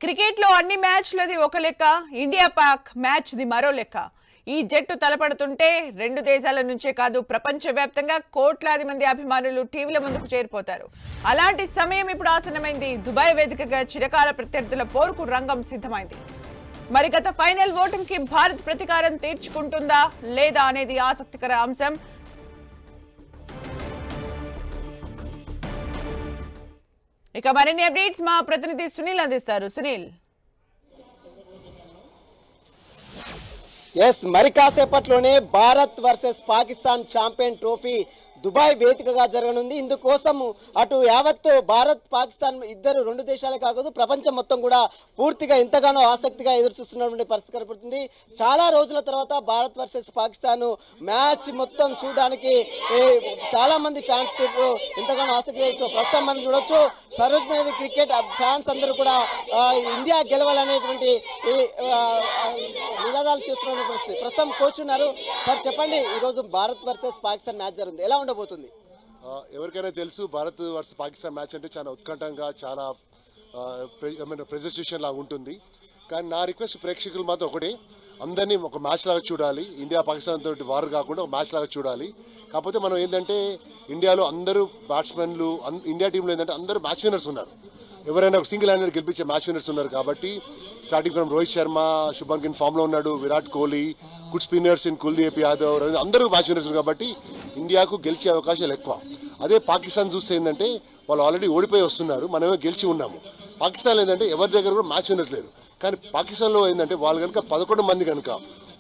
Cricket లో అన్ని మ్యాచ్లది ఒక లెక్క, ఇండియా పాక్ మ్యాచ్ ది మరో లెక్క. ఈ జట్టు తలపడుతుంటే రెండు దేశాల నుంచే కాదు ప్రపంచవ్యాప్తంగా కోట్లాది మంది అభిమానులు టీవీల ముందుకు చేరిపోతారు. అలాంటి సమయం ఇప్పుడు ఆసన్నమైంది. దుబాయ్ వేదికగా చిరకాల ప్రత్యర్థుల పోరుకు రంగం సిద్ధమైంది. మరి గత ఫైనల్ ఓటమికి భారత్ ప్రతీకారం తీర్చుకుంటుందా లేదా అనేది ఆసక్తికర అంశం. ఇక మరిన్ని అప్డేట్స్ మా ప్రతినిధి సునీల్ అందిస్తారు. సునీల్, మరి కాసేపట్లోనే Bharat versus Pakistan champion trophy Dubai వేదికగా జరగనుంది. ఇందుకోసం అటు యావత్తు భారత్ పాకిస్తాన్ ఇద్దరు రెండు దేశాలే కాకూడదు ప్రపంచం మొత్తం కూడా పూర్తిగా ఎంతగానో ఆసక్తిగా ఎదురు చూస్తున్నటువంటి పరిస్థితి కనపడుతుంది. చాలా రోజుల తర్వాత భారత్ వర్సెస్ పాకిస్తాన్ మ్యాచ్ మొత్తం చూడడానికి చాలా మంది ఫ్యాన్స్ ఎంతగానో ఆసక్తి. ప్రస్తుతం మనం చూడొచ్చు సరోజ్ నగర్ క్రికెట్ ఫ్యాన్స్ అందరూ కూడా ఇండియా గెలవాలనేటువంటి నినాదాలు చేస్తున్న పరిస్థితి. ప్రస్తుతం కోచ్ ఉన్నారు. సార్ చెప్పండి, ఈరోజు భారత్ వర్సెస్ పాకిస్తాన్ మ్యాచ్ జరుగుతుంది, ఎలా ఉండబోతుంది? ఎవరికైనా తెలుసు భారత్ వర్సెస్ పాకిస్తాన్ మ్యాచ్ అంటే చాలా ఉత్కంఠంగా చాలా ప్రెజెంటేషన్ లాగా ఉంటుంది. కానీ నా రిక్వెస్ట్ ప్రేక్షకులు మాత్రం ఒకటే, అందరినీ ఒక మ్యాచ్ లాగా చూడాలి. ఇండియా పాకిస్తాన్ తోటి వారు కాకుండా ఒక మ్యాచ్ లాగా చూడాలి. కాకపోతే మనం ఏంటంటే ఇండియాలో అందరూ బ్యాట్స్మెన్లు ఇండియా టీంలో ఏంటంటే అందరూ మ్యాచ్ విన్నర్స్ ఉన్నారు. ఎవరైనా ఒక సింగిల్ హ్యాండెడ్ గెలిపించే మ్యాచ్ విన్నర్స్ ఉన్నారు. కాబట్టి స్టార్టింగ్ ఫ్రమ్ రోహిత్ శర్మ, శుభన్ గిల్ ఫామ్లో ఉన్నాడు, Virat Kohli, good spinners in Kuldeep Yadav, అందరూ మ్యాచ్ విన్నర్స్ కాబట్టి ఇండియాకు గెలిచే అవకాశాలు ఎక్కువ. అదే పాకిస్తాన్ చూస్తే ఏంటంటే వాళ్ళు ఆల్రెడీ ఓడిపోయి వస్తున్నారు, మనమే గెలిచి ఉన్నాము. పాకిస్తాన్ ఏంటంటే ఎవరి దగ్గర కూడా మ్యాచ్ విన్నర్స్ లేరు. కానీ పాకిస్తాన్లో ఏంటంటే వాళ్ళు కనుక 11 మంది కనుక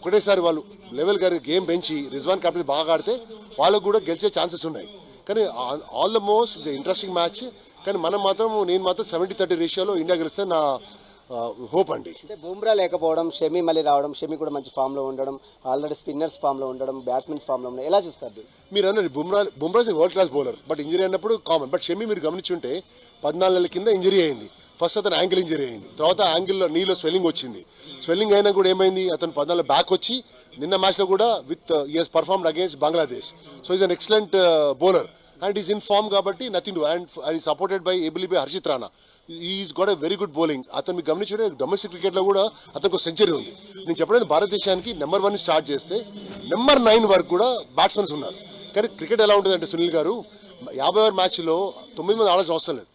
ఒకటేసారి వాళ్ళు లెవెల్ గారి గేమ్ పెంచి రిజ్వాన్ కెప్టెన్ బాగా ఆడితే వాళ్ళకు కూడా గెలిచే ఛాన్సెస్ ఉన్నాయి. కానీ all the most interesting match. కానీ నేను మాత్రం 70-30 రేషియోలో ఇండియా గెలిస్తే నా హోప్ అండి. అంటే బుమ్రా లేకపోవడం, షమి మళ్ళీ రావడం, షమి కూడా మంచి ఫామ్లో ఉండడం, ఆల్రెడీ స్పిన్నర్స్ ఫామ్లో ఉండడం, బ్యాట్స్మెన్స్ ఫామ్లో ఉండడం, ఎలా చూస్తారు? మీరు అన్నది Bumrah world class bowler, but injury అయినప్పుడు కామన్. బట్ షమి మీరు గమనించుంటే 14 నెలల కింద ఇంజరీ అయింది. ఫస్ట్ అతను యాంగిల్ ఇంజరీ అయింది, తర్వాత యాంగిల్లో నీలో స్వెల్లింగ్ వచ్చింది. స్వెల్లింగ్ అయినా కూడా ఏమైంది, అతను 14 బ్యాక్ వచ్చి నిన్న మ్యాచ్లో కూడా with is performed against Bangladesh. So is an excellent bowler and is in form కాబట్టి nothing to and is supported by ably by Harshit Rana. He is got a very good bowling. అతను మీకు గమనించే domestic క్రికెట్లో కూడా అతనికి century ఉంది. నేను చెప్పలేదు భారతదేశానికి నెంబర్ 1 స్టార్ట్ చేస్తే నెంబర్ 9 వరకు కూడా బ్యాట్స్మెన్స్ ఉన్నారు. కానీ క్రికెట్ ఎలా ఉంటుంది అంటే సునీల్ గారు, 50 ఓవర్ మ్యాచ్లో 9 మంది ఆడాల్సిన అవసరం లేదు.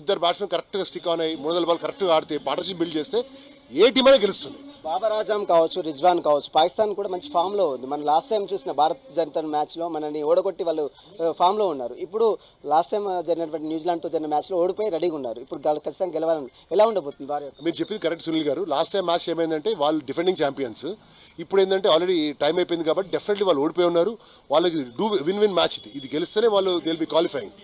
ఇద్దరు బ్యాట్స్మెన్ కరెక్ట్గా స్టిక్ ఆన్ అయ్యి 300 బాల్ కరెక్ట్గా ఆడితే పార్ట్నర్షిప్ బిల్డ్ చేస్తే ఏ టీం అయినా గెలుస్తుంది. బాబర్ ఆజం కావచ్చు, రిజ్వాన్ కావచ్చు, పాకిస్తాన్ కూడా మంచి ఫామ్లో ఉంది. మన లాస్ట్ టైం చూసిన భారత్ జనతా మ్యాచ్లో మనని ఓడగొట్టి వాళ్ళు ఫామ్లో ఉన్నారు. ఇప్పుడు లాస్ట్ టైం జరిగినటువంటి న్యూజిలాండ్తో జరిగిన మ్యాచ్లో ఓడిపోయి రెడీగా ఉన్నారు. ఇప్పుడు ఖచ్చితంగా గెలవాలని ఎలా ఉండబోతుంది భారత్? మీరు చెప్పింది కరెక్ట్ సునీల్ గారు. లాస్ట్ టైం మ్యాచ్ ఏమైందంటే వాళ్ళు డిఫెండింగ్ ఛాంపియన్స్. ఇప్పుడు ఏంటంటే ఆల్రెడీ టైం అయిపోయింది కాబట్టి డెఫినెట్లీ వాళ్ళు ఓడిపోయి ఉన్నారు. వాళ్ళకి విన్ మ్యాచ్ ఇది గెలిస్తేనే వాళ్ళు దిల్ బి క్వాలిఫైయింగ్.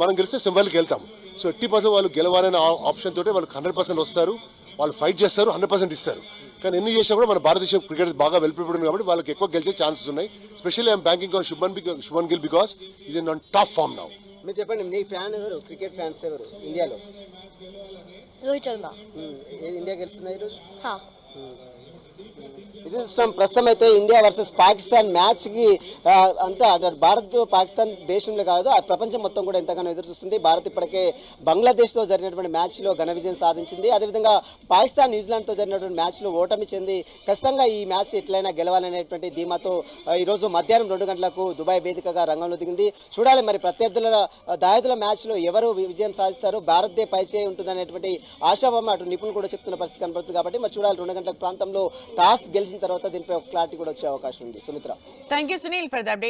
మనం గెలిస్తే సింబల్కి వెళ్తాం. సో 80% వాళ్ళు గెలవాలనే ఆప్షన్ తోటే వాళ్ళు 100% వస్తారు. వాళ్ళు ఫైట్ చేస్తారు, 100% ఇస్తారు. కానీ ఎన్ని చేసినా కూడా మన భారతదేశం క్రికెట్ బాగా వెల్ ప్రిపేర్డ్ కాబట్టి వాళ్ళకి ఎక్కువ గెలిచే ఛాన్సెస్ ఉన్నాయి. Specially I'm banking on Shubman Gill because is in on top form now. మీరు చెప్పండి, మీ ఫ్యాన్ ఎవరు, క్రికెట్ ఫ్యాన్స్ ఎవరు ఇండియాలో? రోహిత్ శర్మ. ఇండియా గెలుస్తుంది ఈరోజు. ఇది చూస్తున్నాం. ప్రస్తుతం అయితే ఇండియా వర్సెస్ పాకిస్తాన్ మ్యాచ్కి అంటే భారత్ పాకిస్తాన్ దేశంలో కాదు ప్రపంచం మొత్తం కూడా ఎంతగానో ఎదురు చూస్తుంది. భారత్ ఇప్పటికే బంగ్లాదేశ్తో జరిగినటువంటి మ్యాచ్లో ఘన విజయం సాధించింది. అదేవిధంగా పాకిస్తాన్ న్యూజిలాండ్తో జరిగినటువంటి మ్యాచ్లో ఓటమి చెంది ఖచ్చితంగా ఈ మ్యాచ్ ఎట్లయినా గెలవాలనేటువంటి ధీమాతో ఈరోజు మధ్యాహ్నం 2 గంటలకు దుబాయ్ వేదికగా రంగంలో దిగింది. చూడాలి మరి ప్రత్యర్థుల దాయాదుల మ్యాచ్లో ఎవరు విజయం సాధిస్తారు, భారత్దే పైచేయి ఉంటుందనేటువంటి ఆశాభావం అటు నిపుణులు కూడా చెప్తున్న పరిస్థితి కనబడుతుంది. కాబట్టి మరి చూడాలి 2 గంటల ప్రాంతంలో టాస్ గెలిచిన తర్వాత దీనిపై ఒక క్లారిటీ కూడా వచ్చే అవకాశం ఉంది. Sumitra, thank you Sunil for the update.